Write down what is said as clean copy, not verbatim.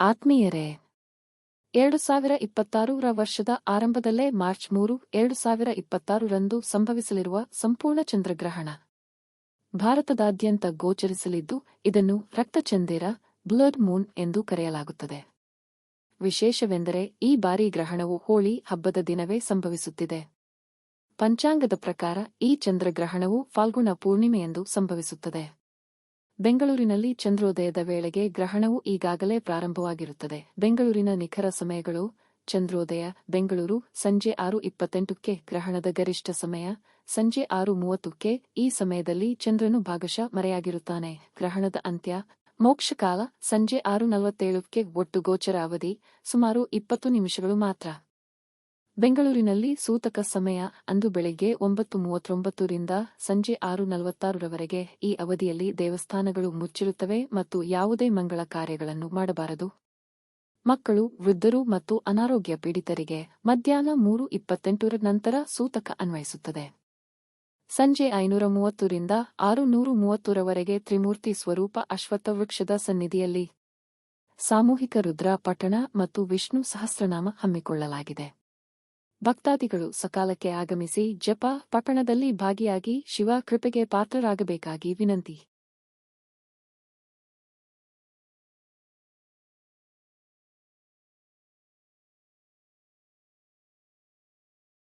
ಆತ್ಮೀಯರೇ, 2026ರ ವರ್ಷದ ಆರಂಭದಲ್ಲೇ ಮಾರ್ಚ್ 3, 2026ರಂದು ಸಂಭವಿಸಲಿರುವ ಸಂಪೂರ್ಣ ಚಂದ್ರಗ್ರಹಣ ಭಾರತದಾದ್ಯಂತ ಗೋಚರಿಸಲಿದ್ದು, ಇದನ್ನು ರಕ್ತಚಂದೇರ ಬ್ಲಡ್ ಮೂನ್ ಎಂದು ಕರೆಯಲಾಗುತ್ತದೆ. ವಿಶೇಷವೆಂದರೆ ಈ ಬಾರಿ ಗ್ರಹಣವು ಹೋಳಿ ಹಬ್ಬದ ದಿನವೇ ಸಂಭವಿಸುತ್ತಿದೆ. ಪಂಚಾಂಗದ ಪ್ರಕಾರ ಈ ಚಂದ್ರಗ್ರಹಣವು ಫಾಲ್ಗುಣ ಪೂರ್ಣಿಮೆಯಂದು ಸಂಭವಿಸುತ್ತದೆ. ಬೆಂಗಳೂರಿನಲ್ಲಿ ಚಂದ್ರೋದಯದ ವೇಳೆಗೆ ಗ್ರಹಣವು ಈಗಾಗಲೇ ಪ್ರಾರಂಭವಾಗಿರುತ್ತದೆ. ಬೆಂಗಳೂರಿನ ನಿಖರ ಸಮಯಗಳು: ಚಂದ್ರೋದಯ ಬೆಂಗಳೂರು ಸಂಜೆ 6:28ಕ್ಕೆ, ಗ್ರಹಣದ ಗರಿಷ್ಠ ಸಮಯ ಸಂಜೆ 6:30ಕ್ಕೆ. ಈ ಸಮಯದಲ್ಲಿ ಚಂದ್ರನು ಭಾಗಶಃ ಮರೆಯಾಗಿರುತ್ತಾನೆ. ಗ್ರಹಣದ ಅಂತ್ಯ ಮೋಕ್ಷಕಾಲ ಸಂಜೆ 6:47ಕ್ಕೆ. ಒಟ್ಟು ಗೋಚರ ಅವಧಿ ಸುಮಾರು 20 ನಿಮಿಷಗಳು ಮಾತ್ರ. ಬೆಂಗಳೂರಿನಲ್ಲಿ ಸೂತಕ ಸಮಯ ಅಂದು ಬೆಳಿಗ್ಗೆ 9:39ರಿಂದ ಸಂಜೆ 6:46ರವರೆಗೆ. ಈ ಅವಧಿಯಲ್ಲಿ ದೇವಸ್ಥಾನಗಳು ಮುಚ್ಚಿರುತ್ತವೆ ಮತ್ತು ಯಾವುದೇ ಮಂಗಳ ಕಾರ್ಯಗಳನ್ನು ಮಾಡಬಾರದು. ಮಕ್ಕಳು, ವೃದ್ಧರು ಮತ್ತು ಅನಾರೋಗ್ಯ ಪೀಡಿತರಿಗೆ ಮಧ್ಯಾಹ್ನ 3:28ರ ನಂತರ ಸೂತಕ ಅನ್ವಯಿಸುತ್ತದೆ. ಸಂಜೆ 5:30ರಿಂದ 6:30ರವರೆಗೆ ತ್ರಿಮೂರ್ತಿ ಸ್ವರೂಪ ಅಶ್ವತ್ಥ ವೃಕ್ಷದ ಸನ್ನಿಧಿಯಲ್ಲಿ ಸಾಮೂಹಿಕ ರುದ್ರ ಪಠಣ ಮತ್ತು ವಿಷ್ಣು ಸಹಸ್ರನಾಮ ಹಮ್ಮಿಕೊಳ್ಳಲಾಗಿದೆ. ಭಕ್ತಾದಿಗಳು ಸಕಾಲಕ್ಕೆ ಆಗಮಿಸಿ ಜಪ, ಪಠಣದಲ್ಲಿ ಭಾಗಿಯಾಗಿ ಶಿವ ಕೃಪೆಗೆ ಪಾತ್ರರಾಗಬೇಕಾಗಿ ವಿನಂತಿ.